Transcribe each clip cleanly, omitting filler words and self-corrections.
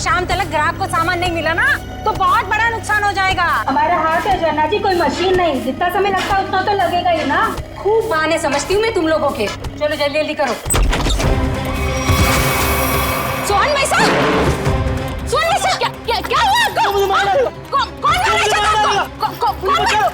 शाम तक ग्राहक को सामान नहीं मिला ना तो बहुत बड़ा नुकसान हो जाएगा। हमारा हाथ है जन्ना जी, कोई मशीन नहीं, जितना समय लगता है उतना तो लगेगा ही ना। खूब बहाने समझती हूँ मैं तुम लोगों के। चलो जल्दी जल्दी करो। सोहन भाई साहब, सोहन भाई साहब, क्या हुआ आपको? कौन मारा है? कौन मारा है?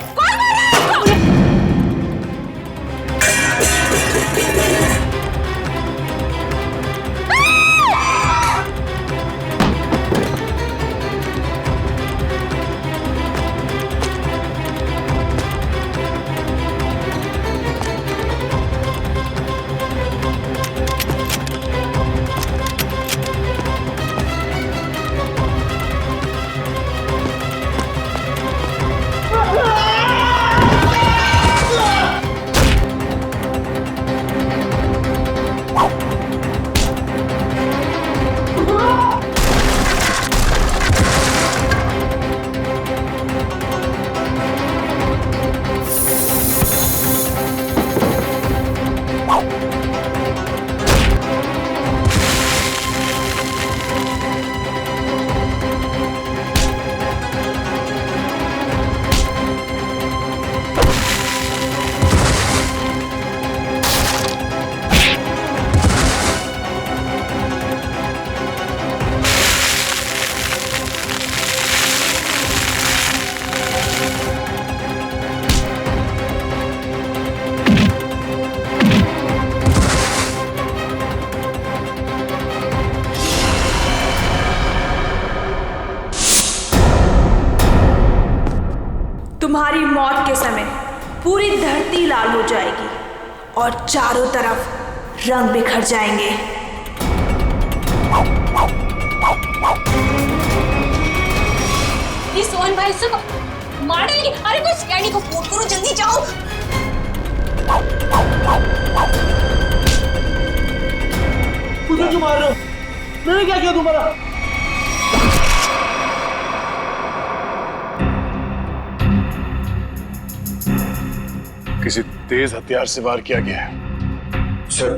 तुम्हारी मौत के समय पूरी धरती लाल हो जाएगी और चारों तरफ रंग बिखर जाएंगे। ये सोहन भाई से मार डालेंगे। अरे कोई सिक्योरिटी को फोन करो, जल्दी जाओ। मुझे क्यों मार रहे हो? मैंने क्या किया तुम्हारा? किसी तेज हथियार से वार किया गया है। सर,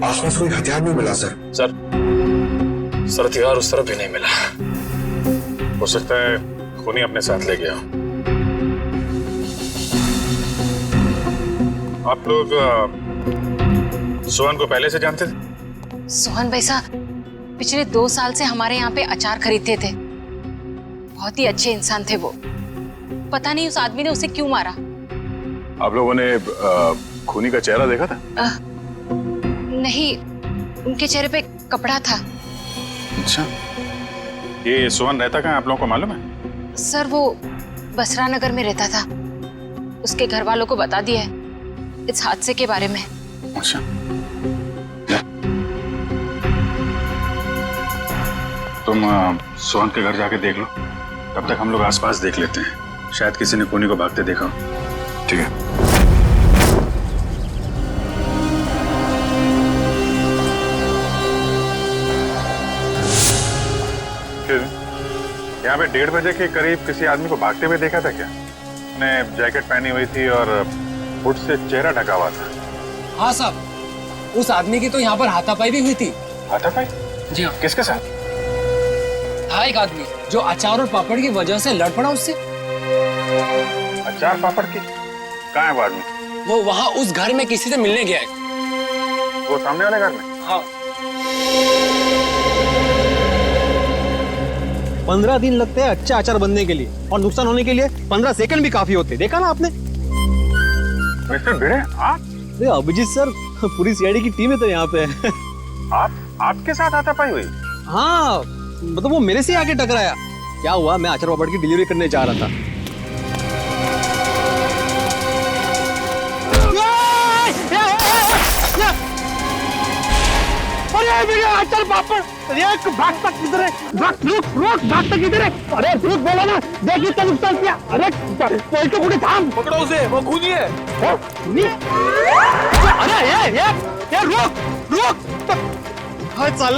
आसपास कोई हथियार नहीं मिला सर। सर हथियार उस तरफ भी नहीं मिला। हो सकता है खूनी अपने साथ ले गया। आप लोग सोहन को पहले से जानते थे? सोहन भाई साहब पिछले 2 साल से हमारे यहाँ पे अचार खरीदते थे। बहुत ही अच्छे इंसान थे वो। पता नहीं उस आदमी ने उसे क्यों मारा। आप लोगों ने खूनी का चेहरा देखा था? नहीं, उनके चेहरे पे कपड़ा था। अच्छा, ये सोहन रहता कहाँ आप लोगों को मालूम है? सर वो बसरा नगर में रहता था। उसके घर वालों को बता दिया है इस हादसे के बारे में। अच्छा, तुम सोहन के घर जाके देख लो। तब तक हम लोग आसपास देख लेते हैं, शायद किसी ने खूनी को भागते देखा हो। ठीक है। फिर यहाँ पे 1:30 बजे के करीब किसी आदमी को भागते हुए देखा था क्या? उसने जैकेट पहनी हुई थी और हुड से चेहरा ढका हुआ था। हाँ साहब, उस आदमी की तो यहाँ पर हाथापाई भी हुई थी। हाथापाई? जी हाँ। किसके साथ? था एक आदमी जो अचार और पापड़ की वजह से लड़ पड़ा उससे। अचार पापड़ की? कहाँ है वो आदमी? वो वहाँ उस घर में किसी से मिलने गया है। वो सामने वाले घर में? हाँ। 15 दिन लगते हैं अच्छा अचार बनने के लिए और नुकसान होने के लिए 15 सेकंड भी काफी होते। देखा ना आपने? मिस्टर भिड़े, आप? अभिजीत सर, पूरी सीआईडी की टीम है तो यहाँ पे। आपके साथ हाथापाई हुई? हाँ, मतलब वो मेरे से आके टकराया। क्या हुआ, मैं अचार पापड़ की डिलीवरी करने जा रहा था। अरे मेरे अचार पापड़, अरे भागता किधर है? रुक, भागता किधर है? अरे रुक, बोला ना, देखिए क्या नुकसान किया। अरे कोई तो कुछ थाम, पकड़ो उसे, वो खूनी है। खूनी? अरे ये रुक, हाय चल।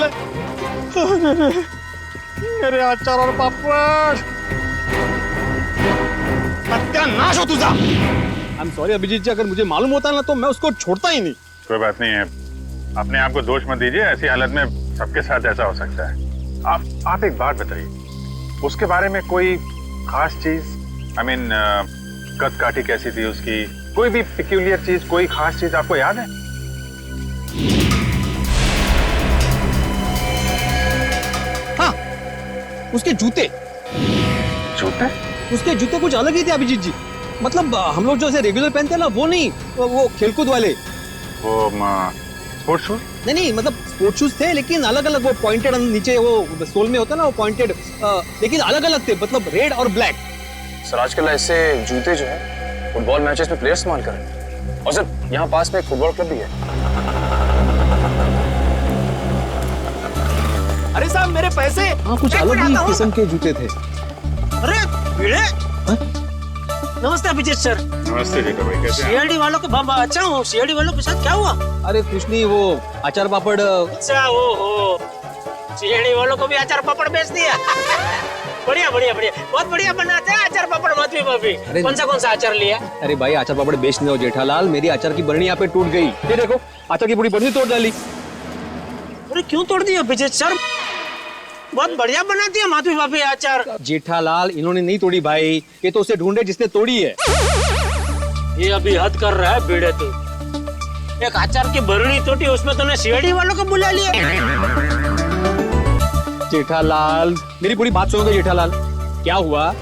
मेरे अचार और पापड़, सत्यानाश हो तुझा। आई एम सॉरी अभिजीत जी, अगर मुझे मालूम होता ना तो मैं उसको छोड़ता ही नहीं। कोई बात नहीं है, अपने आप को दोष मत दीजिए। ऐसी हालत में सबके साथ ऐसा हो सकता है। आप एक बात बताइए, उसके बारे में कोई खास चीज, आई मीन कद काठी कैसी थी उसकी, कोई भी पिक्यूलियर चीज, कोई खास चीज आपको याद है? हाँ, उसके जूते उसके जूते कुछ अलग ही थे अभिजीत जी। मतलब हम लोग जो ऐसे रेगुलर पहनते हैं ना, वो नहीं, वो खेलकूद वाले, वो स्पोर्ट्स शूज? नहीं, मतलब स्पोर्ट्स शूज थे लेकिन अलग अलग, वो पॉइंटेड नीचे वो सोल में होता है ना, वो पॉइंटेड, लेकिन अलग अलग थे, मतलब रेड और ब्लैक। सर आजकल ऐसे जूते जो है फुटबॉल मैचेस में प्लेयर्स इस्तेमाल कर रहे हैं। और सर यहाँ पास में एक फुटबॉल क्लब भी है। अरे साहब मेरे पैसे। हाँ, कुछ अलग ही किस्म के जूते थे। अरे भिड़े, नमस्ते अभिजीत सर। नमस्ते जेठा भाई, कैसे हैं? सीआईडी वालों के अच्छा हूँ। सीआईडी वालों के साथ क्या हुआ? अरे कुछ नहीं, वो अचार पापड़। अच्छा, वो सीआईडी वालों को भी अचार पापड़ बेच दिया। बढ़िया बढ़िया बढ़िया, बहुत बढ़िया बनाते हैं अचार पापड़ माधवी भाभी। कौन सा अचार लिया? अरे भाई, अचार पापड़ बेचने हो जेठालाल, मेरी अचार की बरनी यहाँ पे टूट गई। ये देखो, अचार की पूरी बरनी तोड़ डाली। अरे क्यों तोड़ दिया अभिजीत सर? बहुत बढ़िया बनाती है माधवी भाभी अचार। जेठालाल, इन्होंने नहीं तोड़ी भाई, ये तो उसे ढूंढे जिसने तोड़ी है। ये अभी हद कर रहा है भिड़े तू। एक अचार की बरनी टूटी, उसमें तूने सीआईडी वालों को बुला लिया। जेठालाल, मेरी पूरी बात सुनोगे जेठालाल? क्या हुआ?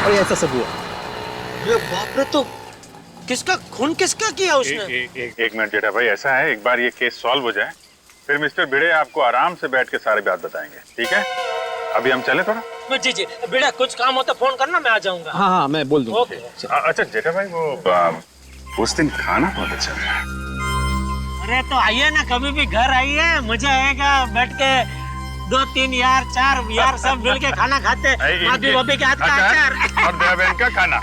और ऐसा सब हुआ। अरे बाप रे, तो किसका खून किसका किया उसने? एक मिनट जेठा भाई, ऐसा है, एक बार ये केस सॉल्व हो जाए, फिर मिस्टर भिड़े आपको आराम से बैठ के सारी बात बताएंगे, ठीक है? अभी हम चले थोड़ा। जी जी, भिड़े कुछ काम हो तो फोन करना, मैं आ जाऊंगा। हाँ, मैं बोल दूंगा। ओके। अच्छा जेठा भाई, वो उस दिन खाना बहुत अच्छा था। अरे तो आइए ना, कभी भी घर आइए, मजा आएगा। बैठ के 2 3 यार 4 यार सब मिल के खाना खाते। माधवी भाभी के हाथ का अचार और दया बहन का खाना।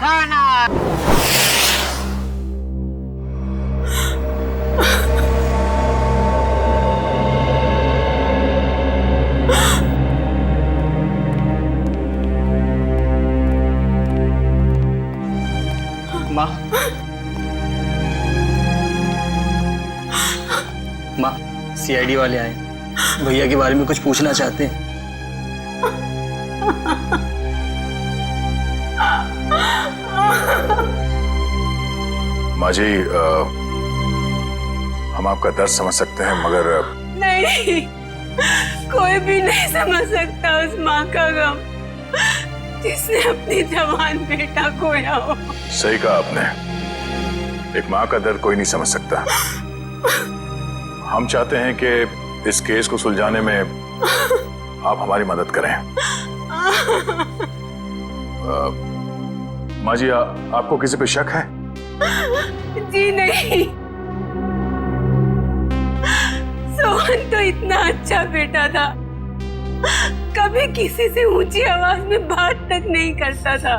माँ, सीआईडी वाले आए, भैया के बारे में कुछ पूछना चाहते हैं। माँ जी, हम आपका दर्द समझ सकते हैं, मगर नहीं, कोई भी नहीं समझ सकता उस माँ का गम जिसने अपनी जवान बेटा खोया हो। सही कहा आपने, एक माँ का दर्द कोई नहीं समझ सकता। हम चाहते हैं कि इस केस को सुलझाने में आप हमारी मदद करें। माँ जी, आपको किसी पे शक है? जी नहीं, सोहन तो इतना अच्छा बेटा था, कभी किसी से ऊंची आवाज में बात तक नहीं करता था।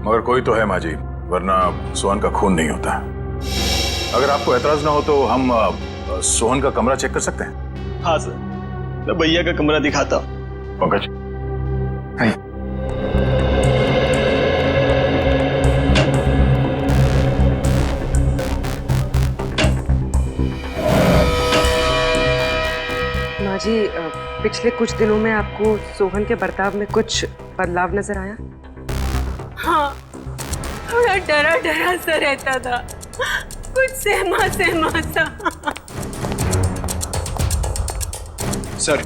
मगर कोई तो है माँ जी, वरना सोहन का खून नहीं होता। अगर आपको एतराज ना हो तो हम सोहन का कमरा चेक कर सकते हैं? हाँ सर, मैं भैया का कमरा दिखाता। पंकज, माँ जी, पिछले कुछ दिनों में आपको सोहन के बर्ताव में कुछ बदलाव नजर आया? हाँ, थोड़ा डरा डरा सा रहता था, कुछ सहमा सहमा सा। सर,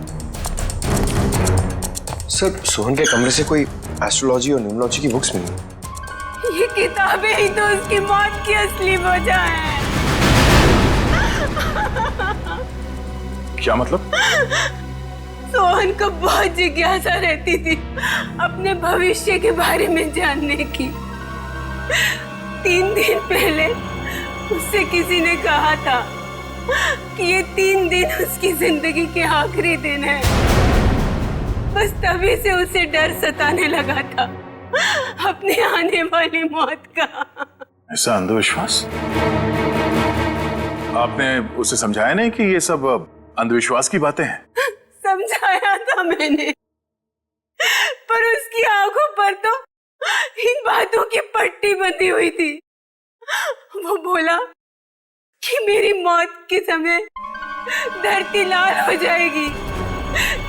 सोहन के कमरे से कोई एस्ट्रोलॉजी और न्यूमरोलॉजी की बुक्स मिली। ये किताबें ही तो उसकी मौत की असली वजह है। क्या मतलब? सोहन को बहुत जिज्ञासा रहती थी अपने भविष्य के बारे में जानने की। 3 दिन पहले उससे किसी ने कहा था कि ये 3 दिन उसकी जिंदगी के आखिरी दिन है। बस तभी से उसे डर सताने लगा था अपने आने वाली मौत का। ऐसा अंधविश्वास? आपने उसे समझाया नहीं कि ये सब अंधविश्वास की बातें हैं? समझाया था मैंने, पर उसकी आंखों पर तो इन बातों की पट्टी बंधी हुई थी। वो बोला कि मेरी मौत के समय धरती लाल हो जाएगी,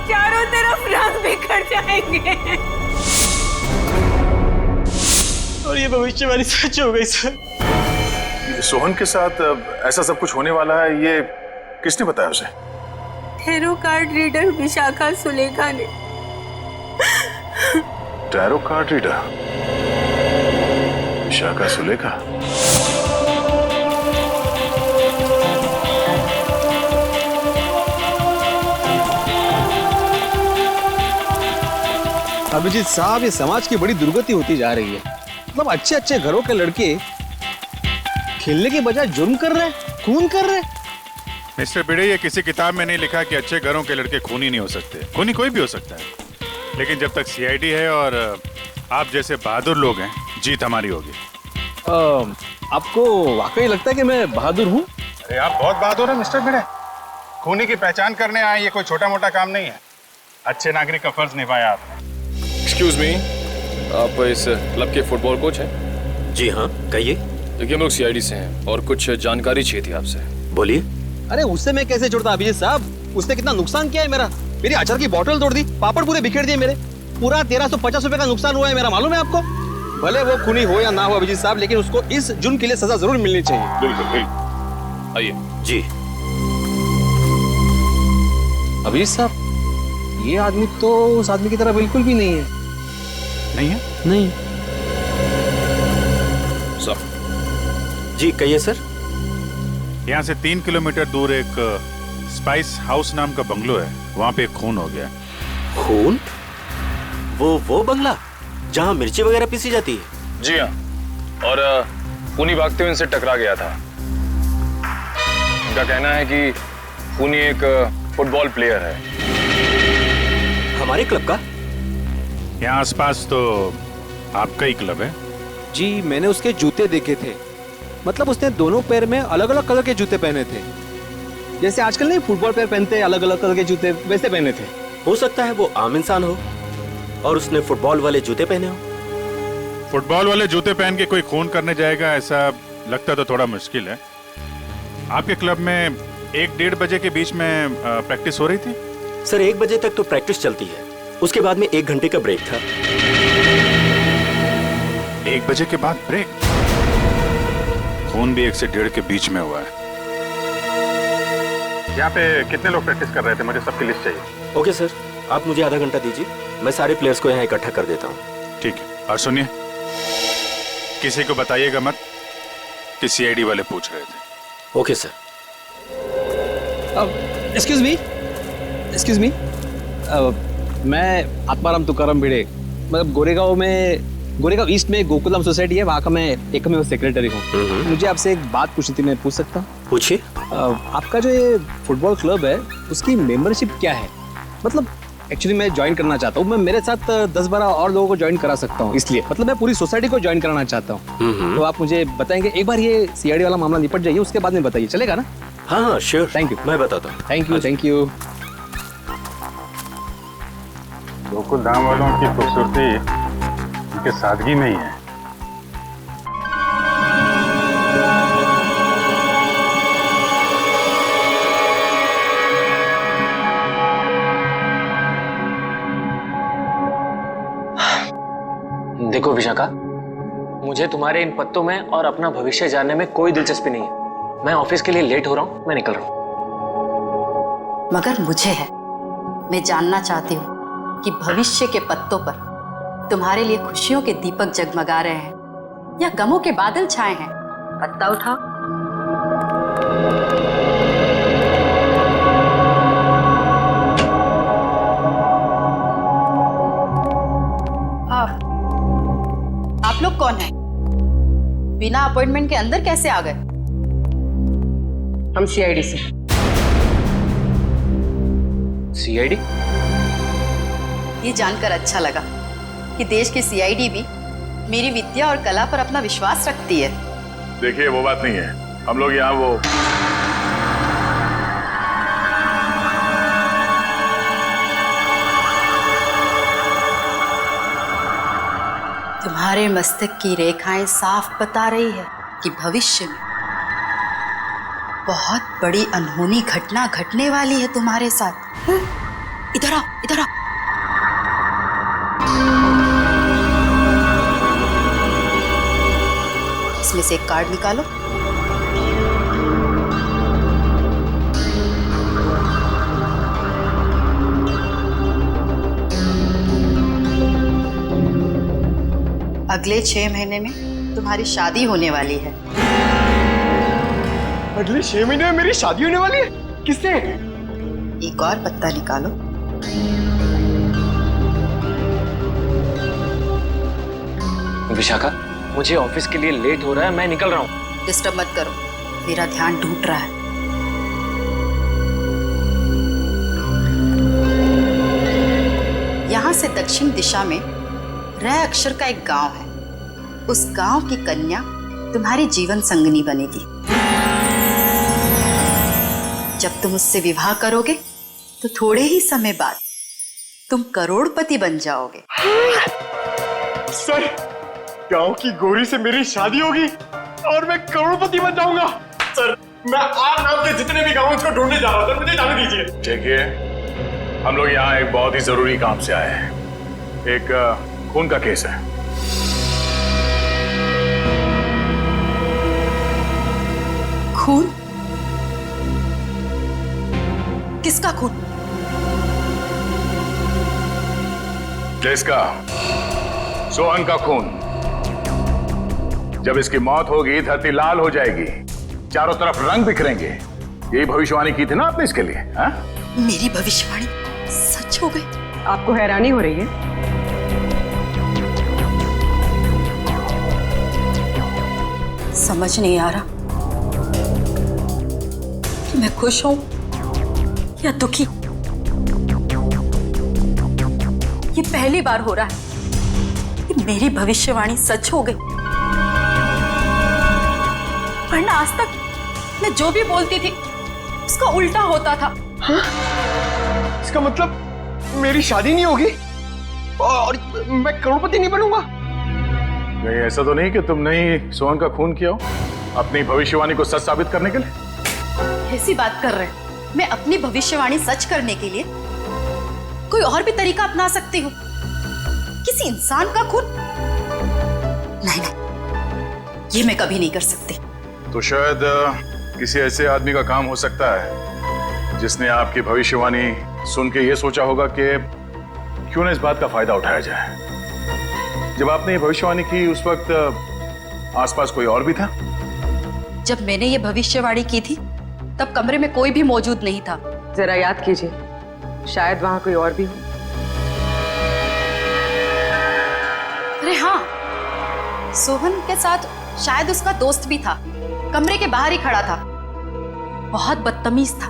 चारों तरफ रंग बिखर जाएंगे। और ये भविष्यवाणी सच हो गई सर। सोहन के साथ ऐसा सब कुछ होने वाला है, ये किसने बताया उसे? Tarot card reader Vishakha Sulekha ने। Tarot card reader Vishakha Sulekha? Abhijeet साहब, ये समाज की बड़ी दुर्गति होती जा रही है। मतलब अच्छे अच्छे घरों के लड़के खेलने के बजाय जुर्म कर रहे हैं, खून कर रहे हैं। मिस्टर भिड़े, ये किसी किताब में नहीं लिखा कि अच्छे घरों के लड़के खूनी नहीं हो सकते। खूनी कोई भी हो सकता है, लेकिन जब तक सीआईडी है और आप जैसे बहादुर लोग हैं, जीत हमारी होगी। आपको वाकई लगता है कि मैं बहादुर हूँ? अरे आप बहुत बहादुर हैं मिस्टर भिड़े। खूनी की पहचान करने आए, ये कोई छोटा मोटा काम नहीं है। अच्छे नागरिक का फर्ज निभाया आपने। एक्सक्यूज मी, आप इस क्लब के फुटबॉल कोच हैं? जी हाँ, कहिए। देखिए, हम लोग सीआईडी से हैं और कुछ जानकारी चाहिए थी आपसे। बोलिए। अरे उससे मैं कैसे छोड़ता अभिजीत साहब? उसने कितना नुकसान किया है मेरा। मेरी अचार की बोतल तोड़ दी, पापड़ पूरे बिखेर दिए मेरे। पूरा 1350 रुपए का नुकसान हुआ है मेरा, मालूम है आपको? भले वो खूनी हो या ना हो अभिजीत साहब, लेकिन उसको इस जुर्म के लिए सजा जरूर मिलनी चाहिए। बिल्कुल बिल्कुल। आइए। जी। अभिजीत साहब, ये आदमी तो उस आदमी की तरह बिल्कुल भी नहीं है। नहीं है? नहीं। सर। जी कहिए सर। यहाँ से 3 किलोमीटर दूर एक स्पाइस हाउस नाम का बंगलो है, वहाँ पे एक खून हो गया। खून? वो बंगला जहाँ मिर्ची वगैरह पीसी जाती है? जी हाँ, और खूनी भागते हुए इनसे टकरा गया था। उनका कहना है कि खूनी एक फुटबॉल प्लेयर है। हमारे क्लब का? यहाँ आसपास तो आपका ही क्लब है। जी, मैंने उसके जूते देखे थे। मतलब उसने दोनों पैर में अलग अलग कलर के जूते पहने थे, जैसे आजकल नहीं फुटबॉल प्लेयर पहनते हैं अलग अलग कलर के जूते, वैसे पहने थे। हो सकता है वो आम इंसान हो और उसने फुटबॉल वाले जूते पहने हो। फुटबॉल वाले जूते पहन के कोई खून करने जाएगा, ऐसा लगता तो थोड़ा मुश्किल है। आपके क्लब में 1-1:30 बजे के बीच में प्रैक्टिस हो रही थी? सर 1 बजे तक तो प्रैक्टिस चलती है, उसके बाद में 1 घंटे का ब्रेक था। 1 बजे के बाद ब्रेक? खून भी 1 से 1:30 के बीच में हुआ है। यहाँ पे कितने लोग प्रैक्टिस कर रहे थे? मुझे सबकी लिस्ट चाहिए। ओके सर, आप मुझे आधा घंटा दीजिए, मैं सारे प्लेयर्स को यहाँ इकट्ठा कर देता हूँ। ठीक है, और सुनिए, किसी को बताइएगा मत कि सीआईडी वाले पूछ रहे थे। Okay sir. एक्सक्यूज मी, मैं आत्माराम तुकाराम भिड़े, मतलब गोरेगांव ईस्ट में गोकुलम सोसाइटी है, वहाँ का मैं एकमेव सेक्रेटरी हूँ। मुझे आपसे एक बात पूछनी थी, मैं पूछ सकता हूँ? पूछिए। आपका जो ये फुटबॉल क्लब है, उसकी मेंबरशिप क्या है? मतलब एक्चुअली मैं ज्वाइन करना चाहता हूँ, मैं मेरे साथ 10-12 और लोगों को ज्वाइन करा सकता हूँ, इसलिए मतलब मैं पूरी सोसाइटी को ज्वाइन कराना चाहता हूँ। तो आप मुझे बताएंगे, एक बार ये सीआईडी वाला मामला निपट जाइए, उसके बाद में बताइए, चलेगा ना? हाँ श्योर। Thank you. मैं बताता हूँ। Thank you. गोकुल धाम वालों की खूबसूरती उनके सादगी में ही है। देखो विशाखा, मुझे तुम्हारे इन पत्तों में और अपना भविष्य जानने में कोई दिलचस्पी नहीं है। मैं ऑफिस के लिए लेट हो रहा हूँ, मैं निकल रहा हूँ। मगर मुझे है, मैं जानना चाहती हूँ कि भविष्य के पत्तों पर तुम्हारे लिए खुशियों के दीपक जगमगा रहे हैं या गमों के बादल छाए हैं। पत्ता उठाओ। आप लोग कौन हैं? बिना अपॉइंटमेंट के अंदर कैसे आ गए? हम सीआईडी से। सीआईडी? ये जानकर अच्छा लगा कि देश की सीआईडी भी मेरी विद्या और कला पर अपना विश्वास रखती है। देखिए, वो बात नहीं है। हम लोग यहाँ वो तुम्हारे मस्तक की रेखाएं साफ बता रही है कि भविष्य में बहुत बड़ी अनहोनी घटना घटने वाली है तुम्हारे साथ। इधर आओ, इधर आओ। इसमें से एक कार्ड निकालो। अगले 6 महीने में तुम्हारी शादी होने वाली है। अगले 6 महीने में मेरी शादी होने वाली है? किससे? एक और पत्ता निकालो। विशाखा, मुझे ऑफिस के लिए लेट हो रहा है, मैं निकल रहा हूँ। डिस्टर्ब मत करो, मेरा ध्यान टूट रहा है। यहाँ से दक्षिण दिशा में रह अक्षर का एक गांव है। उस गांव की कन्या तुम्हारी जीवन संगनी बनेगी। जब तुम उससे विवाह करोगे तो थोड़े ही समय बाद तुम करोड़पति बन जाओगे। सर, गांव की गोरी से मेरी शादी होगी और मैं करोड़पति बन जाऊंगा। सर, मैं आप नाम के जितने भी गांव को ढूंढने जा रहा था, मुझे जाने दीजिए। देखिए, हम लोग यहाँ एक बहुत ही जरूरी काम से आए हैं। एक खून का केस है। खून? किसका खून? जिसका, सोहन का खून। जब इसकी मौत होगी, धरती लाल हो जाएगी, चारों तरफ रंग बिखरेंगे। यही भविष्यवाणी की थी ना आपने इसके लिए? हा? मेरी भविष्यवाणी सच हो गई? आपको हैरानी हो रही है? समझ नहीं आ रहा कि मैं खुश हूं या दुखी। ये पहली बार हो रहा है कि मेरी भविष्यवाणी सच हो गई। वरना आज तक मैं जो भी बोलती थी उसका उल्टा होता था। हाँ? इसका मतलब मेरी शादी नहीं होगी और मैं करोड़पति नहीं बनूंगा? नहीं, ऐसा तो नहीं कि तुमने ही सोहन का खून किया हो अपनी भविष्यवाणी को सच साबित करने के लिए? ऐसी बात कर रहे हैं। मैं अपनी भविष्यवाणी सच करने के लिए कोई और भी तरीका अपना सकती हूँ। किसी इंसान का खून? नहीं नहीं, ये मैं कभी नहीं कर सकती। तो शायद किसी ऐसे आदमी का काम हो सकता है जिसने आपकी भविष्यवाणी सुन के ये सोचा होगा कि क्यों ना इस बात का फायदा उठाया जाए। जब आपने ये भविष्यवाणी की उस वक्त आसपास कोई और भी था? जब मैंने ये भविष्यवाणी की थी तब कमरे में कोई भी मौजूद नहीं था। जरा याद कीजिए, शायद वहां कोई और भी हो। अरे हाँ, सोहन के साथ शायद उसका दोस्त भी था, कमरे के बाहर ही खड़ा था। बहुत बदतमीज था।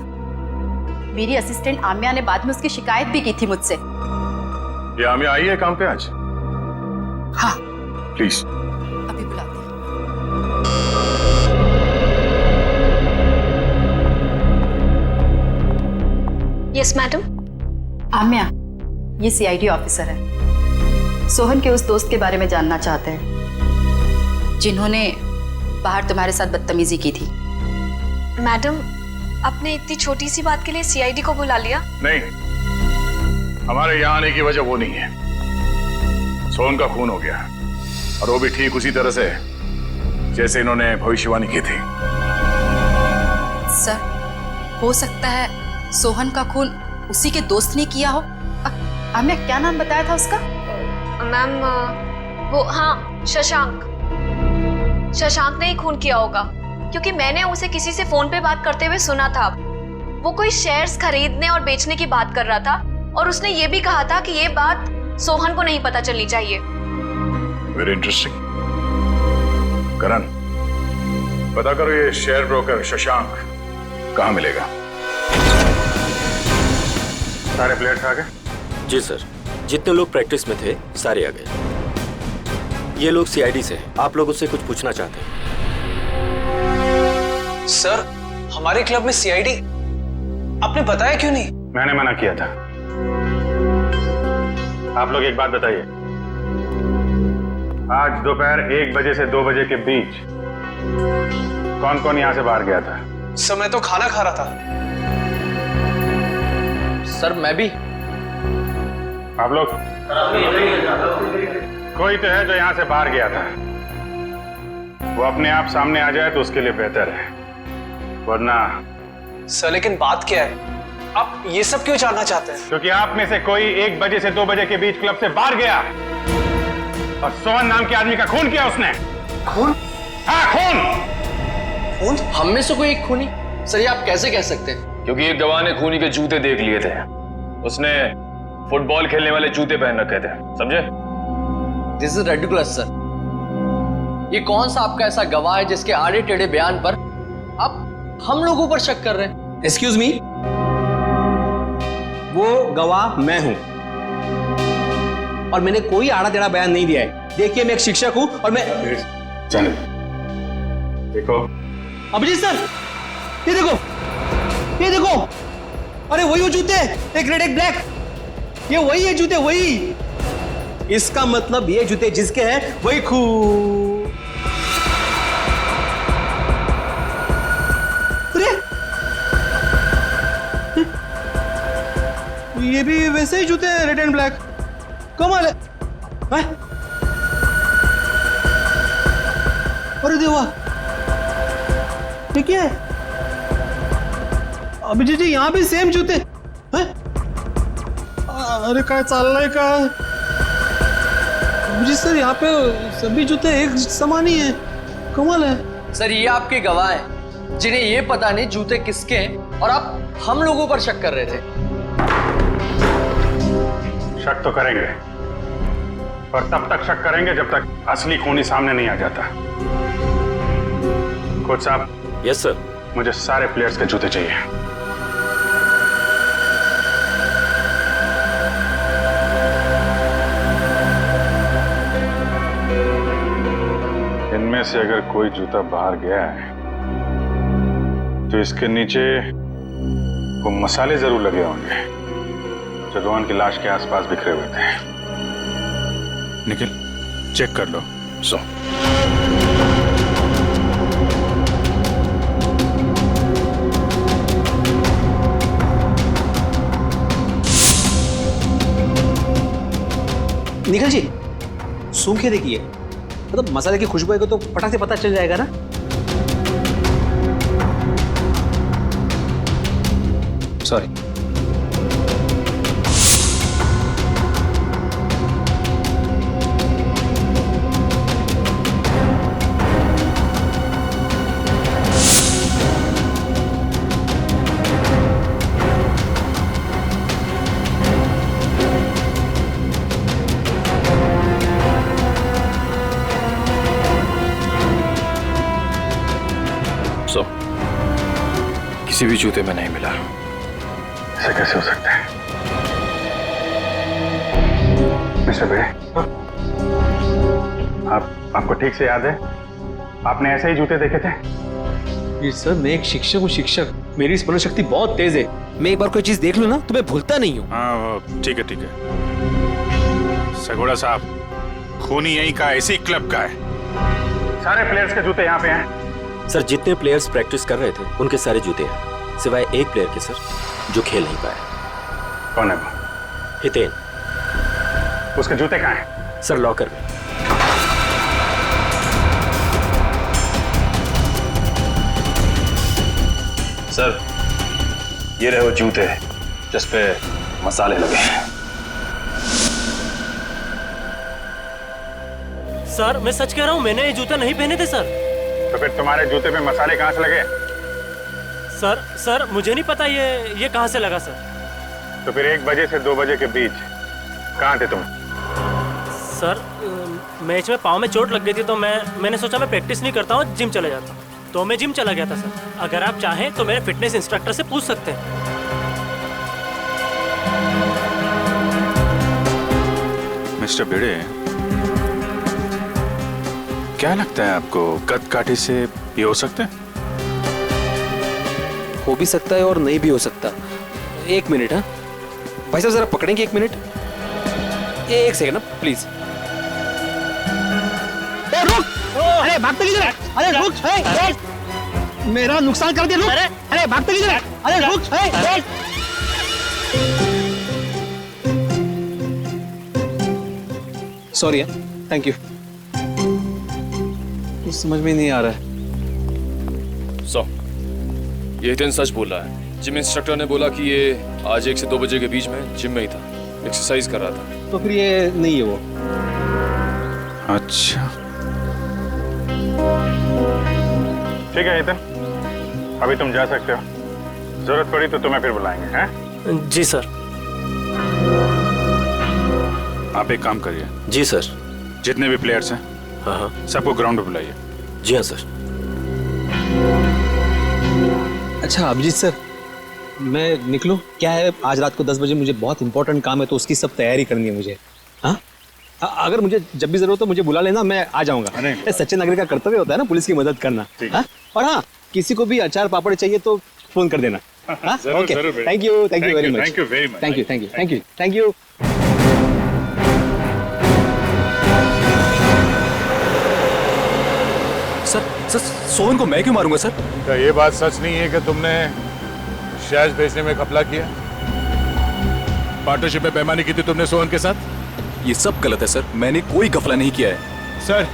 मेरी असिस्टेंट आम्या ने बाद में उसकी शिकायत भी की थी मुझसे। ये आम्या आई है काम पे आज? हाँ। प्लीज। अभी बुलाते हैं। Yes madam. आम्या, ये सीआईडी ऑफिसर है। सोहन के उस दोस्त के बारे में जानना चाहते हैं जिन्होंने बाहर तुम्हारे साथ बदतमीजी की थी। मैडम, आपने इतनी छोटी सी बात के लिए सीआईडी को बुला लिया? नहीं, हमारे यहाँ आने की वजह वो नहीं है। सोहन का खून हो गया और वो भी ठीक उसी तरह से जैसे इन्होंने भविष्यवाणी की थी। सर, हो सकता है सोहन का खून उसी के दोस्त ने किया हो। आम्या, क्या नाम बताया था उसका? मैम, वो हाँ, शशांक। शशांक ने ही खून किया होगा क्योंकि मैंने उसे किसी से फोन पे बात करते हुए सुना था। वो कोई शेयर्स खरीदने और बेचने की बात कर रहा था और उसने ये भी कहा था कि ये बात सोहन को नहीं पता चलनी चाहिए। Very interesting. करण, पता करो ये शेयर ब्रोकर शशांक कहाँ मिलेगा। सारे प्लेयर्स आ गए? जी सर, जितने लोग प्रैक्टिस में थे सारे आ गए। ये लोग सीआईडी से हैं। आप लोग उससे कुछ पूछना चाहते हैं? सर, हमारे क्लब में सीआईडी आपने बताया क्यों नहीं? मैंने मना किया था। आप लोग एक बात बताइए, आज दोपहर 1 बजे से 2 बजे के बीच कौन कौन यहाँ से बाहर गया था? सर मैं तो खाना खा रहा था। सर मैं भी। आप लोग? कोई तो है जो यहाँ से बाहर गया था। वो अपने आप सामने आ जाए तो उसके लिए बेहतर है, वरना। सर लेकिन बात क्या है, आप ये सब क्यों जानना चाहते हैं? क्योंकि आप में से कोई 1 बजे से 2 बजे के बीच क्लब से बाहर गया और सोहन नाम के आदमी का खून किया उसने। खून? हाँ, खून। खून? हम में से कोई एक खूनी? सर ये आप कैसे कह सकते हैं? क्योंकि एक गवाह ने खूनी के जूते देख लिए थे। उसने फुटबॉल खेलने वाले जूते पहन रखे थे, समझे? This is ridiculous sir. ये कौन सा आपका ऐसा गवाह है जिसके आड़े टेढ़े बयान पर आप हम लोगों पर शक कर रहे हैं? एक्सक्यूज मी, वो गवाह मैं हूं और मैंने कोई आड़ा टेढ़ा बयान नहीं दिया है। देखिए, मैं एक शिक्षक हूं और मैं। चल देखो अभिजीत सर, ये देखो, ये देखो, अरे वही वो जूते, एक रेड एक ब्लैक, ये वही है जूते, वही। इसका मतलब ये जूते जिसके हैं वही ये भी वैसे ही जूते हैं, रेड एंड ब्लैक। कमाल है। अरे देवा, ये क्या है? अभिजीत जी यहाँ भी सेम जूते हैं? अरे काय चाललंय का? अभिजीत सर यहाँ पे सभी जूते एक समान ही हैं, कमाल है। सर ये आपके गवाह हैं जिन्हें ये पता नहीं जूते किसके हैं और आप हम लोगों पर शक कर रहे थे। शक तो करेंगे, पर तब तक शक करेंगे जब तक असली खूनी सामने नहीं आ जाता। कोच साहब। Yes sir. मुझे सारे प्लेयर्स के जूते चाहिए। इनमें से अगर कोई जूता बाहर गया है तो इसके नीचे वो मसाले जरूर लगे होंगे जो रोहन की लाश के आसपास बिखरे हुए थे। निखिल, चेक कर लो। सो निखिल जी, सूंघ के देखिए, मतलब मसाले की खुशबू को तो फटाक से पता चल जाएगा ना। सॉरी। किसी भी जूते में नहीं मिला। ऐसा कैसे हो सकता है? मिस्टर बे, आपको ठीक से याद है आपने ऐसे ही जूते देखे थे? ये सर, मैं एक शिक्षक हूँ, शिक्षक। मेरी स्मरण शक्ति बहुत तेज है। मैं एक बार कोई चीज देख लूं ना तो मैं भूलता नहीं हूँ। हाँ ठीक है, ठीक है। सगोड़ा साहब, खूनी यहीं का, इसी क्लब का है। सारे प्लेयर्स के जूते यहाँ पे हैं। सर जितने प्लेयर्स प्रैक्टिस कर रहे थे उनके सारे जूते हैं, सिवाय एक प्लेयर के सर जो खेल नहीं पाया। कौन है वो? हितेन। उसके जूते कहाँ हैं? सर लॉकर में। सर ये रहे वो जूते जिस पे मसाले लगे हैं। सर मैं सच कह रहा हूँ, मैंने ये जूते नहीं पहने थे सर। तो फिर तुम्हारे जूते पे मसाले कहाँ से लगे? सर मुझे नहीं पता ये कहाँ से लगा सर। तो फिर 1 बजे से 2 बजे के बीच कहाँ थे तुम? सर मैच में पाँव में चोट लग गई थी तो मैंने सोचा मैं प्रैक्टिस नहीं करता हूँ, जिम चला जाता, तो मैं जिम चला गया था सर। अगर आप चाहें तो मेरे फिटनेस इंस्ट्रक्टर से पूछ सकते हैं। मिस्टर भिड़े, क्या लगता है आपको कद काठी से ये हो सकता है? हो भी सकता है और नहीं भी हो सकता। 1 मिनट। हाँ भाई साहब, जरा पकड़ेंगे 1 मिनट? 1 सेकंड ना प्लीज। रुक, अरे भागते किधर है? अरे रुक, मेरा नुकसान कर दिया, रुक, अरे भागते किधर है? अरे रुक, सॉरी है, थैंक यू। कुछ समझ में नहीं आ रहा है। ये हितेन सच बोल रहा है। जिम इंस्ट्रक्टर ने बोला कि ये आज 1 से 2 बजे के बीच में जिम में ही था, एक्सरसाइज कर रहा था। तो फिर ये नहीं है वो। अच्छा ठीक है हितेन, अभी तुम जा सकते हो। जरूरत पड़ी तो तुम्हें फिर बुलाएंगे, हैं? जी सर। आप एक काम करिए। जी सर। जितने भी प्लेयर्स हैं, हाँ, सबको ग्राउंड पे बुलाइए। जी हाँ सर। अच्छा अभिजीत सर, मैं निकलूं? क्या है, आज रात को 10 बजे मुझे बहुत इंपॉर्टेंट काम है, तो उसकी सब तैयारी करनी है मुझे। हाँ, अगर मुझे जब भी जरूरत हो मुझे बुला लेना, मैं आ जाऊंगा। ये सच्चे नागरिक का कर्तव्य होता है ना, पुलिस की मदद करना। हाँ? और हाँ, किसी को भी अचार पापड़ चाहिए तो फोन कर देना। Okay, thank you very much. Thank you very much. Thank you. Sir Sohan को मैं क्यों मारूंगा सर? क्या ये बात सच नहीं है कि तुमने शैज भेजने में घपला किया? पार्टनरशिप में बेईमानी की थी तुमने सोहन के साथ? ये सब गलत है सर, मैंने कोई घपला नहीं किया है। सर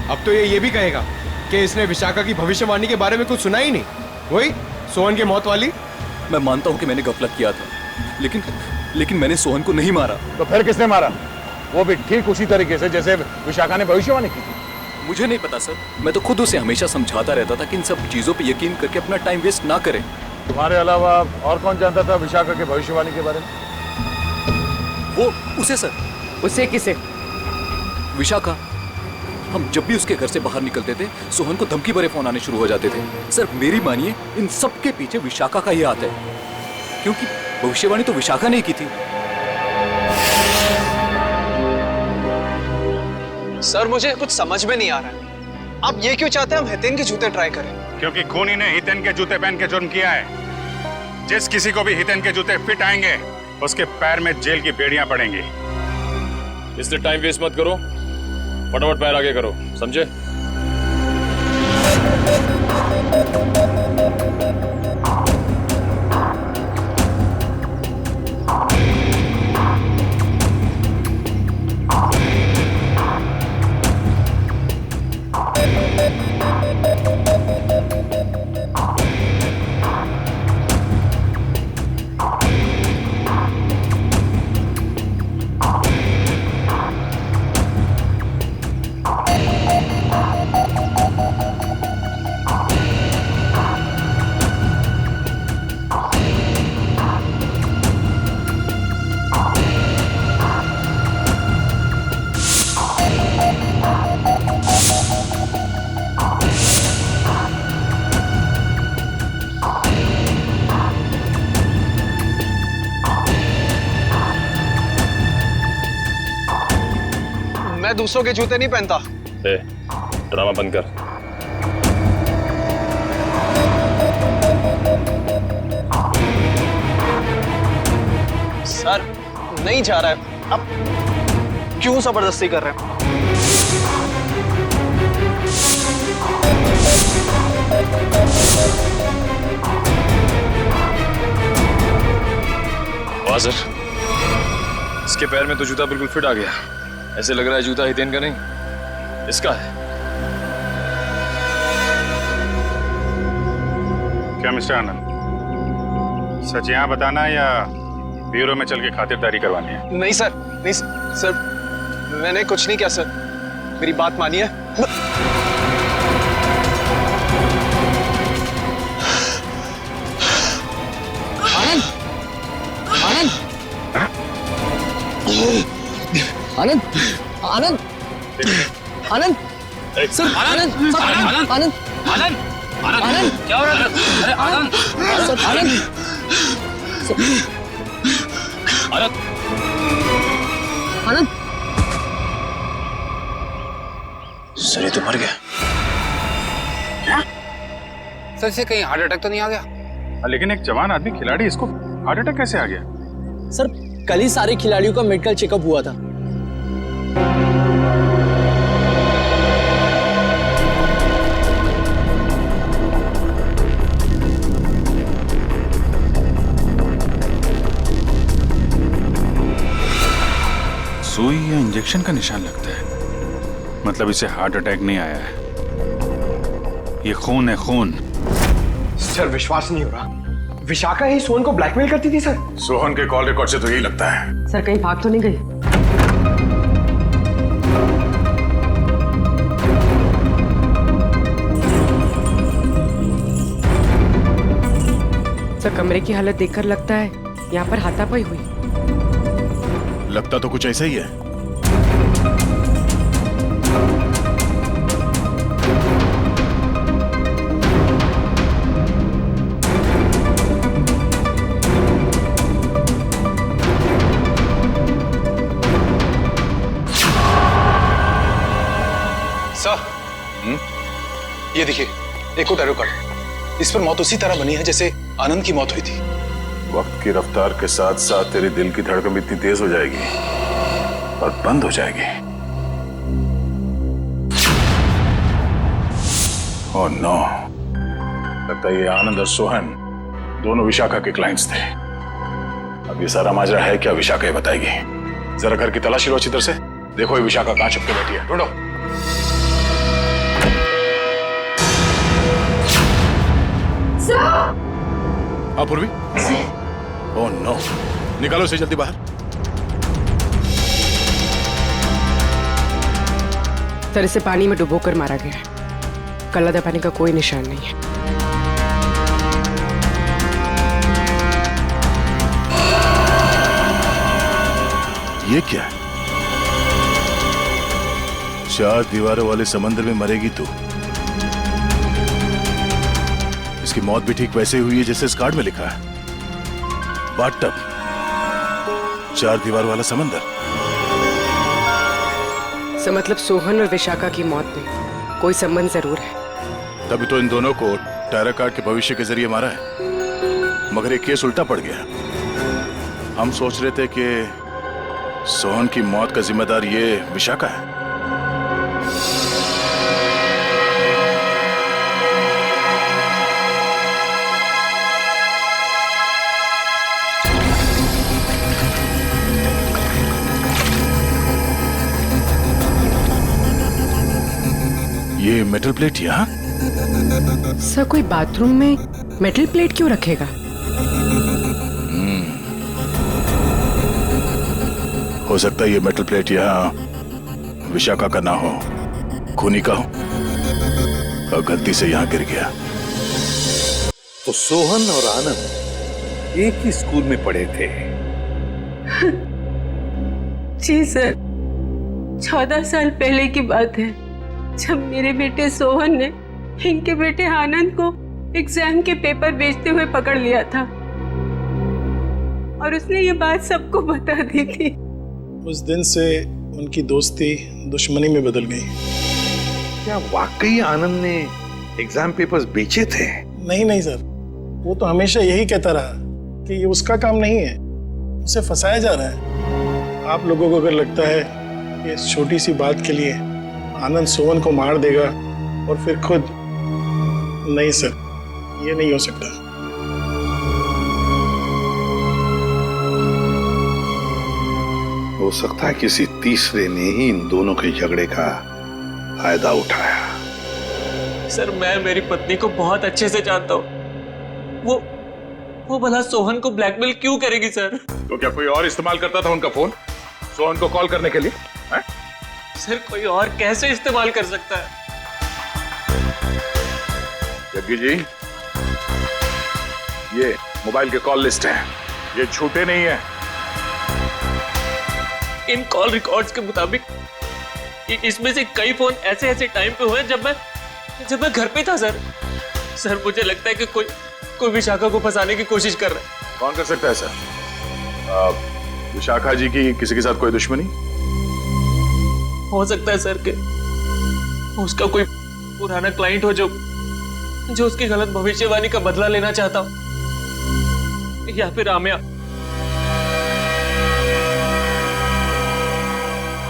अब तो ये भी कहेगा कि इसने विशाखा की भविष्यवाणी के बारे में कुछ सुना ही नहीं, वही सोहन की मौत वाली। मैं मानता हूँ कि मैंने घपला किया था, लेकिन मैंने सोहन को नहीं मारा। तो फिर किसने मारा? वो भी ठीक उसी तरीके से जैसे विशाखा ने भविष्यवाणी की थी। मुझे नहीं पता सर, मैं तो खुद उसे हमेशा समझाता रहता था कि इन सब चीजों पे यकीन करके अपना टाइम वेस्ट ना करें। तुम्हारे अलावा और कौन जानता था विशाखा के भविष्यवाणी के बारे में? वो उसे सर। उसे किसे? विशाखा। हम जब भी उसके घर से बाहर निकलते थे, सोहन को धमकी भरे फोन आने शुरू हो जाते थे। सर मेरी मानिए, इन सब के पीछे विशाखा का ही हाथ है, क्योंकि भविष्यवाणी तो विशाखा ने की थी। सर मुझे कुछ समझ में नहीं आ रहा है, आप ये क्यों चाहते हैं हम हितेन के जूते ट्राई करें? क्योंकि खूनी ने हितेन के जूते पहन के जुर्म किया है। जिस किसी को भी हितेन के जूते फिट आएंगे, उसके पैर में जेल की बेड़ियां पड़ेंगी। इसलिए टाइम वेस्ट मत करो, फटाफट पैर आगे करो, समझे? मैं दूसरों के जूते नहीं पहनता। ड्रामा बंद कर। सर नहीं जा रहा है, अब क्यों जबरदस्ती कर रहे हैं? वाह सर, इसके पैर में तो जूता बिल्कुल फिट आ गया। ऐसे लग रहा है जूता हितेन का नहीं, इसका है। क्या मिस्टर आनंद, सच यहाँ बताना या ब्यूरो में चल के खातिरदारी करवानी है? नहीं सर, नहीं सर, मैंने कुछ नहीं किया सर, मेरी बात मानिए। आनंद, आनंद, आनंद, आनंद, आनंद, सर, आनंद, आनंद, आनंद, आनंद, आनंद, क्या हो रहा है? अरे आनंद, सर, आनंद, आनंद, आनंद, सर ये तो मर गया। क्या? सर इसे कहीं हार्ट अटैक तो नहीं आ गया? लेकिन एक जवान आदमी खिलाड़ी, इसको हार्ट अटैक कैसे आ गया? सर कल ही सारे खिलाड़ियों का मेडिकल चेकअप हुआ था। सुई या इंजेक्शन का निशान लगता है। मतलब इसे हार्ट अटैक नहीं आया है, ये खून है, खून। सर विश्वास नहीं हो रहा, विशाखा ही सोहन को ब्लैकमेल करती थी सर। सोहन के कॉल रिकॉर्ड से तो यही लगता है। सर कहीं भाग तो नहीं गई? सर कमरे की हालत देखकर लगता है यहाँ पर हाथापाई हुई। लगता तो कुछ ऐसा ही है। सर, ये देखिए एक और टैरो कार्ड। इस पर मौत उसी तरह बनी है जैसे आनंद की मौत हुई थी। वक्त की रफ्तार के साथ साथ तेरे दिल की धड़कन इतनी तेज हो जाएगी और बंद हो जाएगी। ओह नो, लगता है ये आनंद और सोहन दोनों विशाखा के क्लाइंट्स थे। अब ये सारा माजरा है क्या, विशाखा ही बताएगी। जरा घर की तलाशी लो अच्छी तरह से, देखो ये विशाखा कहां छुप के बैठी है, ढूंढो। पूर्वी। ओह नो, निकालो इसे जल्दी बाहर। सर इसे पानी में डुबोकर मारा गया है, गला दबाने का कोई निशान नहीं है। ये क्या है? 4 दीवारों वाले समंदर में मरेगी तू। इसकी मौत भी ठीक वैसे हुई है जैसे इस कार्ड में लिखा है। बाथटब, 4 दीवार वाला समंदर। सर मतलब सोहन और विशाखा की मौत में कोई संबंध जरूर है। तभी तो इन दोनों को टैरो कार्ड के भविष्य के जरिए मारा है, मगर ये केस उल्टा पड़ गया। हम सोच रहे थे कि सोहन की मौत का जिम्मेदार ये विशाखा है। ये मेटल प्लेट यहाँ? सर कोई बाथरूम में मेटल प्लेट क्यों रखेगा? हो सकता है ये मेटल प्लेट यहाँ विशाखा का ना हो, खूनी का हो और गलती से यहाँ गिर गया। तो सोहन और आनंद एक ही स्कूल में पढ़े थे? जी सर, 14 साल पहले की बात है, जब मेरे बेटे सोहन ने इनके बेटे आनंद को एग्जाम के पेपर बेचते हुए पकड़ लिया था और उसने ये बात सबको बता दी थी। उस दिन से उनकी दोस्ती दुश्मनी में बदल गई। क्या वाकई आनंद ने एग्जाम पेपर्स बेचे थे? नहीं सर, वो तो हमेशा यही कहता रहा कि ये उसका काम नहीं है, उसे फंसाया जा रहा है। आप लोगों को अगर लगता है कि इस छोटी सी बात के लिए आनंद सोहन को मार देगा और फिर खुद, नहीं सर, ये नहीं हो सकता। हो सकता है किसी तीसरे ने ही इन दोनों के झगड़े का फायदा उठाया। सर मैं मेरी पत्नी को बहुत अच्छे से जानता हूँ। वो भला सोहन को ब्लैकमेल क्यों करेगी सर? तो क्या कोई और इस्तेमाल करता था उनका फोन सोहन को कॉल करने के लिए? है? सर कोई और कैसे इस्तेमाल कर सकता है? जग्गी जी, ये मोबाइल के कॉल लिस्ट है, ये झूठे नहीं है। इन कॉल रिकॉर्ड्स के मुताबिक इसमें से कई फोन ऐसे टाइम पे हुए जब मैं घर पे था सर। सर मुझे लगता है कि कोई विशाखा को फंसाने की कोशिश कर रहा है। कौन कर सकता है ऐसा? विशाखा जी की किसी के साथ कोई दुश्मनी? हो सकता है सर कि उसका कोई पुराना क्लाइंट हो जो उसकी गलत भविष्यवाणी का बदला लेना चाहता हो, या फिर आमिया।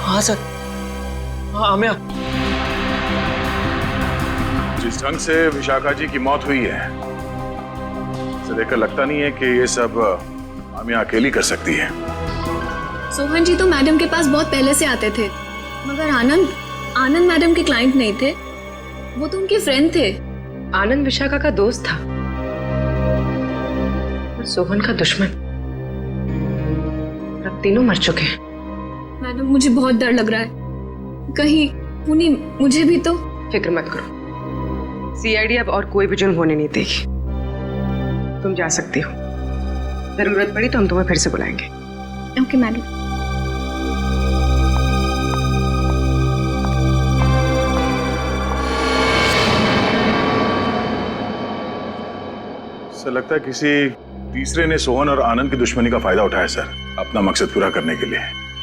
हाँ सर, हाँ आमिया। जिस ढंग से विशाखा जी की मौत हुई है, इसे देखकर लगता नहीं है कि ये सब आमिया अकेली कर सकती है। सोहन जी तो मैडम के पास बहुत पहले से आते थे, मगर आनंद मैडम के क्लाइंट नहीं थे, वो तो उनके फ्रेंड थे। आनंद विशाखा का दोस्त था और सोहन का दुश्मन। अब तीनों मर चुके हैं। मैडम मुझे बहुत डर लग रहा है, कहीं पुनी मुझे भी तो। फिक्र मत करो, सीआईडी अब और कोई भी जुर्म होने नहीं देगी। तुम जा सकती हो, जरूरत पड़ी तो हम तुम्हें फिर से बुलाएंगे। Okay madam. सर लगता है किसी तीसरे ने सोहन और आनंद की दुश्मनी का फायदा उठाया सर, अपना मकसद पूरा करने के लिए।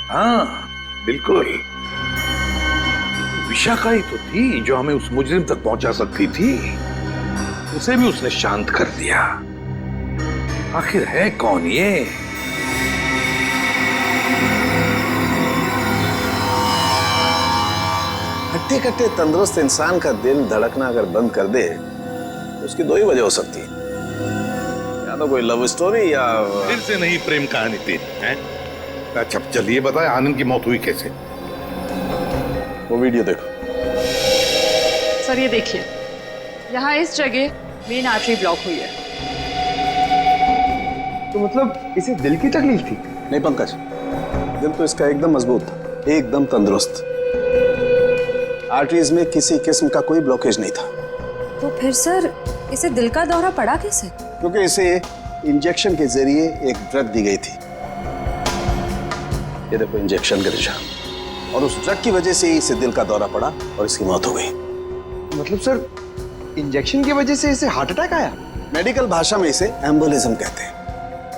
हाँ बिल्कुल, विशाखा ही तो थी जो हमें उस मुजरिम तक पहुंचा सकती थी, उसे भी उसने शांत कर दिया। आखिर है कौन ये? हट्टे कट्टे तंदुरुस्त इंसान का दिल धड़कना अगर बंद कर दे तो उसकी दो ही वजह हो सकती है, या तो कोई लव स्टोरी या फिर से नहीं प्रेम कहानी तेरी है। अच्छा चलिए बताए आनंद की मौत हुई कैसे? वो वीडियो देखो। सर ये देखिए, यहाँ इस जगह मेन आर्टरी ब्लॉक हुई है। तो मतलब इसे दिल की तकलीफ थी? नहीं पंकज, दिल तो इसका एकदम मजबूत था, एकदम तंदुरुस्त। आर्टरीज में किसी किस्म का कोई ब्लॉकेज नहीं था। तो फिर सर इसे दिल का दौरा पड़ा कैसे? क्योंकि इसे इंजेक्शन के जरिए एक ड्रग दी गई थी। ये देखो इंजेक्शन का निशान, और उस ड्रग की वजह से ही इसे दिल का दौरा पड़ा और इसकी मौत हो गई। मतलब सर इंजेक्शन की वजह से इसे हार्ट अटैक आया? मेडिकल भाषा में इसे एम्बोलिज्म कहते हैं।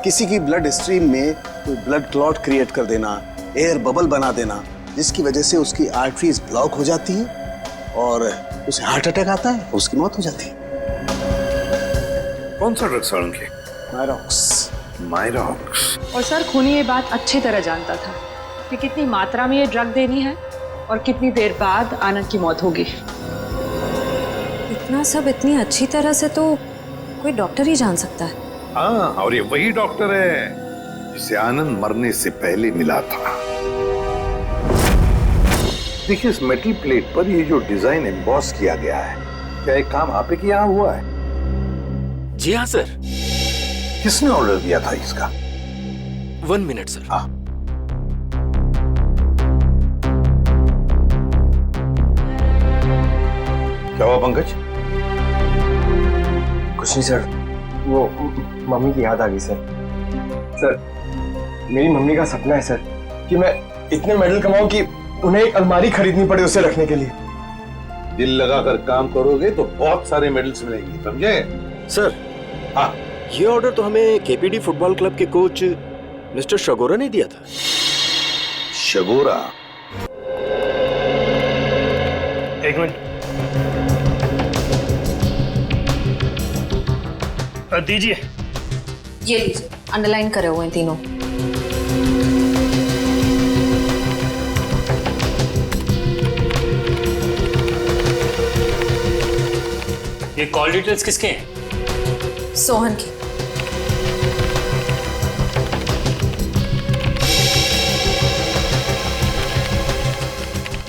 किसी की ब्लड स्ट्रीम में कोई ब्लड क्लॉट क्रिएट कर देना, एयर बबल बना देना, जिसकी वजह से उसकी आर्टरीज ब्लॉक हो जाती हैं और उसे हार्ट अटैक आता है, उसकी मौत हो जाती है। कौन सा ड्रग सर उनके? मायरॉक्स। मायरॉक्स। और सर खूनी ये बात अच्छी तरह जानता था कि कितनी मात्रा में ये ड्रग देनी है और कितनी देर बाद आनंद की मौत होगी। इतना सब इतनी अच्छी तरह से तो कोई डॉक्टर ही जान सकता है। हाँ, और ये वही डॉक्टर है जिसे आनंद मरने से पहले मिला था। देखिए इस मेटल प्लेट पर ये जो डिजाइन एम्बॉस किया गया है, क्या एक काम आप ही के यहाँ हुआ है? जी हाँ सर। किसने ऑर्डर दिया था इसका? 1 मिनट सर। हाँ। क्या हुआ पंकज? कुछ नहीं सर, वो मम्मी की याद आ गई सर। सर मेरी मम्मी का सपना है सर कि मैं इतने मेडल कमाऊं कि उन्हें एक अलमारी खरीदनी पड़े उसे रखने के लिए। दिल लगाकर काम करोगे तो बहुत सारे मेडल्स मिलेंगे, समझे? सर हाँ, ये ऑर्डर तो हमें केपीडी फुटबॉल क्लब के कोच मिस्टर शगोरा ने दिया था। शगोरा? एक मिनट दीजिए। ये लीजिए, अंडरलाइन करे हुए हैं तीनों। ये कॉल डिटेल्स किसके हैं? सोहन की।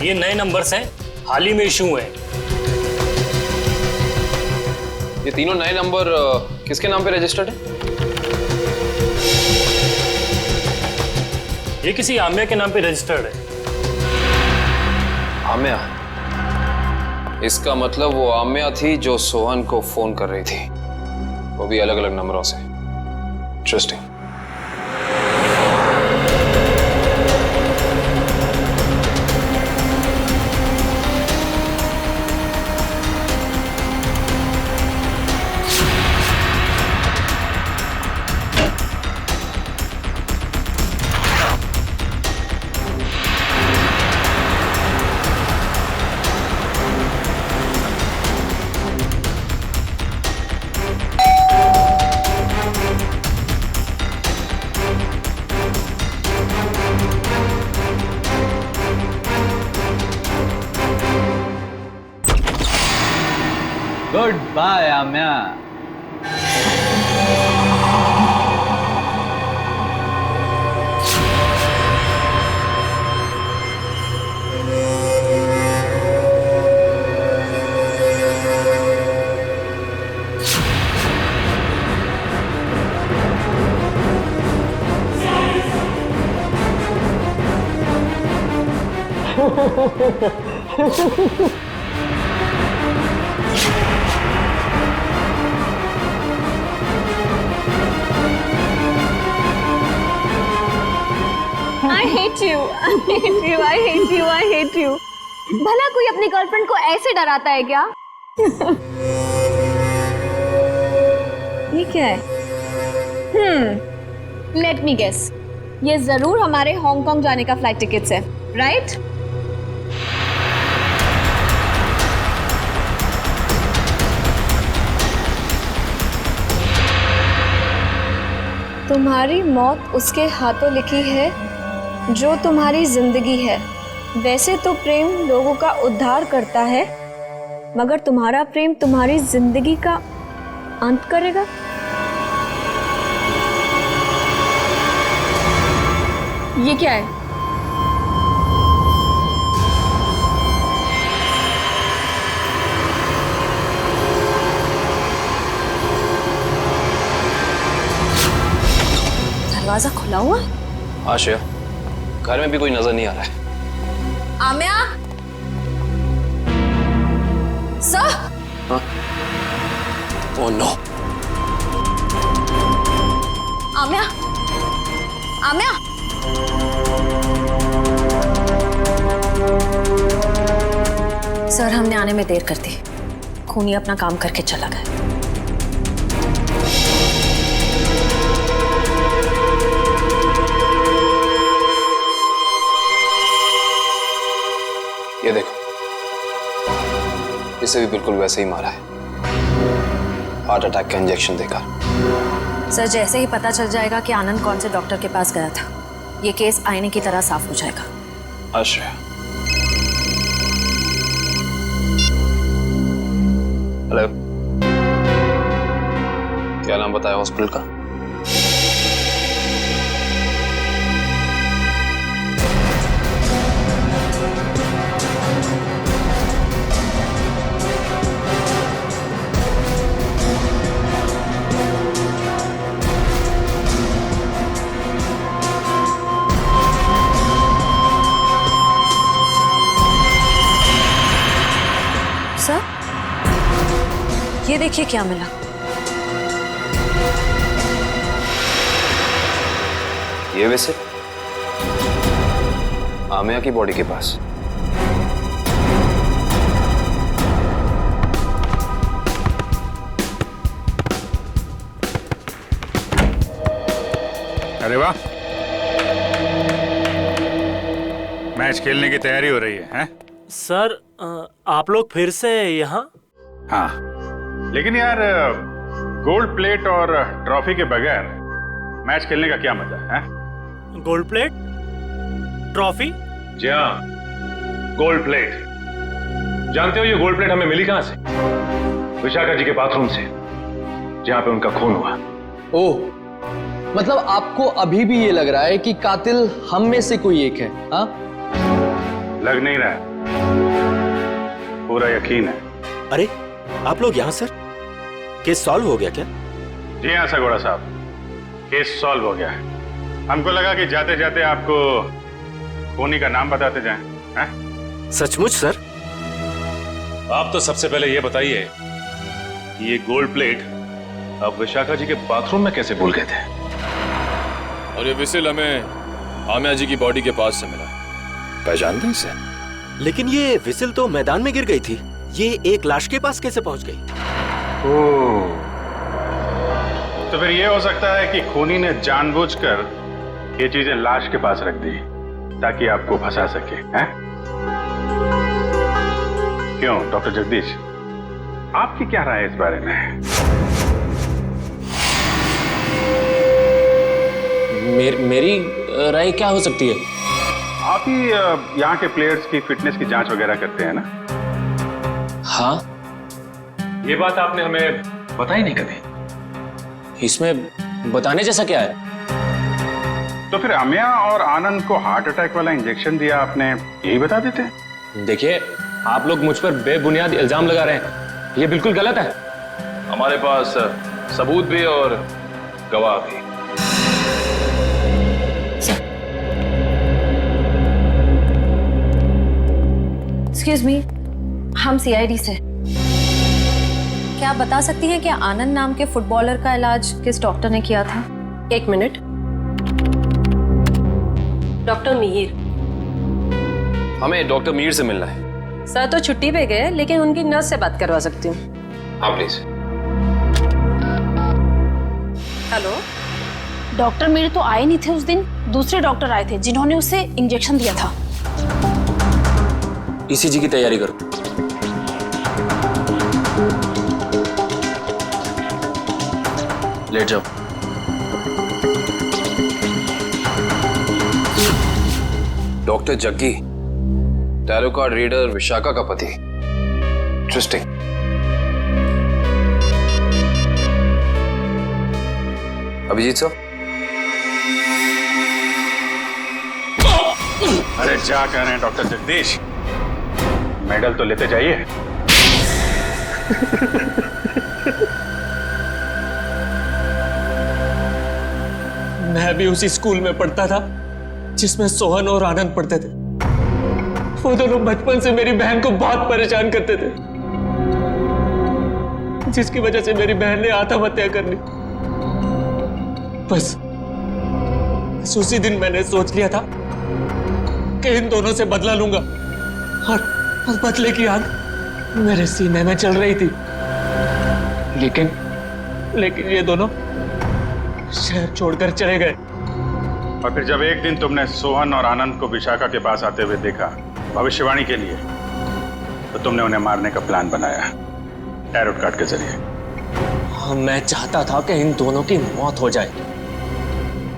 ये नए नंबर्स हैं, हाल ही में इशू हुए हैं। ये तीनों नए नंबर किसके नाम पे रजिस्टर्ड है? ये किसी आम्या के नाम पे रजिस्टर्ड है। आम्या? इसका मतलब वो आम्या थी जो सोहन को फोन कर रही थी, वो भी अलग अलग नंबरों से। Interesting. Goodbye Amya. I hate you. I hate you. I hate you. I hate you. भला कोई अपनी गर्लफ्रेंड को ऐसे डराता है क्या? ये क्या है? Let me guess. ये जरूर हमारे हांगकांग जाने का फ्लाइट टिकट्स है, राइट? तुम्हारी मौत उसके हाथों लिखी है जो तुम्हारी जिंदगी है। वैसे तो प्रेम लोगों का उद्धार करता है, मगर तुम्हारा प्रेम तुम्हारी जिंदगी का अंत करेगा। ये क्या है? दरवाजा खुला हुआ है? हाँ श्रेया, घर में भी कोई नजर नहीं आ रहा है। आम्या? सर? हाँ? Oh no. आम्या? आम्या? सर, हमने आने में देर कर दी। खूनी अपना काम करके चला गया। ये देखो, इसे भी बिल्कुल वैसे ही मारा है, हार्ट अटैक का इंजेक्शन देकर। सर, जैसे ही पता चल जाएगा कि आनंद कौन से डॉक्टर के पास गया था, ये केस आईने की तरह साफ हो जाएगा। श्रेया, हेलो, क्या नाम बताया हॉस्पिटल का? सर, ये देखिए क्या मिला। ये वैसे आमिया की बॉडी के पास। अरे वाह, मैच खेलने की तैयारी हो रही है? सर, आप लोग फिर से यहाँ? हाँ, लेकिन यार गोल्ड प्लेट और ट्रॉफी के बगैर मैच खेलने का क्या मजा है? Gold plate, trophy? जी हाँ, गोल्ड प्लेट। जानते हो ये गोल्ड प्लेट हमें मिली कहां से? विशाखा जी के बाथरूम से, जहां पे उनका खून हुआ। ओह, मतलब आपको अभी भी ये लग रहा है कि कातिल हम में से कोई एक है? हाँ, लग नहीं रहा, पूरा यकीन है। अरे आप लोग यहाँ सर, केस सॉल्व हो गया क्या? जी हाँ सगोड़ा साहब, केस सॉल्व हो गया है। हमको लगा कि जाते जाते आपको खूनी का नाम बताते जाएं। हैं? सचमुच सर? आप तो सबसे पहले ये बताइए कि ये गोल्ड प्लेट अब विशाखा जी के बाथरूम में कैसे भूल गए थे? और ये विसिल हमें आमिया जी की बॉडी के पास से मिला। पहचानते हैं इसे? लेकिन ये विसिल तो मैदान में गिर गई थी, ये एक लाश के पास कैसे पहुंच गई? ओह, तो फिर ये हो सकता है कि खूनी ने जानबूझकर ये चीजें लाश के पास रख दी ताकि आपको फंसा सके। हैं? क्यों डॉक्टर जगदीश, आपकी क्या राय है इस बारे में? मेरी राय क्या हो सकती है? आप ही यहाँ के प्लेयर्स की फिटनेस की जांच वगैरह करते हैं ना? हाँ। ये बात आपने हमें बताई नहीं कभी। इसमें बताने जैसा क्या है? तो फिर आमिया और आनंद को हार्ट अटैक वाला इंजेक्शन दिया आपने, यही बता देते? देखिए, आप लोग मुझ पर बेबुनियाद इल्जाम लगा रहे हैं, ये बिल्कुल गलत है। हमारे पास सबूत भी और गवाह भी। एक्सक्यूज मी, हम सीआईडी से। क्या आप बता सकती हैं कि आनंद नाम के फुटबॉलर का इलाज किस डॉक्टर ने किया था? एक मिनट। डॉक्टर मिहिर। हमें डॉक्टर मीर से मिलना है। सर तो छुट्टी पे गए, लेकिन उनकी नर्स से बात करवा सकती हूँ। हाँ प्लीज। हेलो। डॉक्टर मीर तो आए नहीं थे उस दिन, दूसरे डॉक्टर आए थे जिन्होंने उसे इंजेक्शन दिया था। ईसीजी की तैयारी करो। लेट जाओ। Doctor Jaggi, tarot card reader Vishakha का पति। इंटरेस्टिंग। अभिजीत साहब। अरे क्या कह रहे हैं डॉक्टर जगदीश, मेडल तो लेते जाइए। मैं भी उसी स्कूल में पढ़ता था जिसमें सोहन और आनंद पढ़ते थे। वो दोनों बचपन से मेरी बहन को बहुत परेशान करते थे, जिसकी वजह से मेरी बहन ने आत्महत्या कर ली। बस उसी दिन मैंने सोच लिया था कि इन दोनों से बदला लूंगा, और बदले की आग मेरे सीने में चल रही थी। लेकिन ये दोनों शहर छोड़कर चले गए। और फिर जब एक दिन तुमने सोहन और आनंद को विशाखा के पास आते हुए देखा भविष्यवाणी के लिए, तो तुमने उन्हें मारने का प्लान बनाया टैरो कार्ड के जरिए। मैं चाहता था कि इन दोनों की मौत हो जाए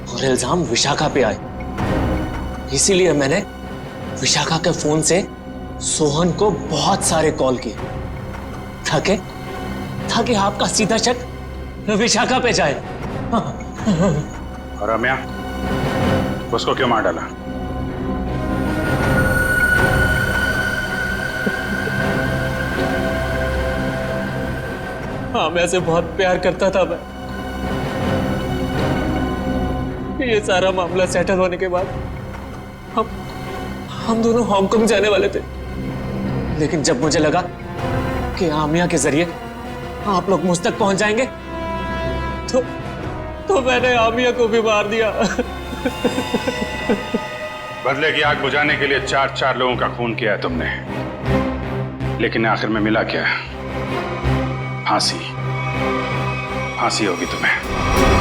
और इल्जाम विशाखा पे आए। इसीलिए मैंने विशाखा के फोन से सोहन को बहुत सारे कॉल किए ताकि आपका सीधा शक विशाखा पे जाए। और रम्या, उसको क्यों मार डाला? हाँ, मैं से बहुत प्यार करता था मैं। ये सारा मामला सेटल होने के बाद हम दोनों हांगकांग जाने वाले थे, लेकिन जब मुझे लगा कि आमिया के जरिए आप लोग मुझ तक पहुंच जाएंगे, तो मैंने आमिया को भी मार दिया। बदले की आग बुझाने के लिए 4 लोगों का खून किया है तुमने, लेकिन आखिर में मिला क्या? फांसी होगी तुम्हें।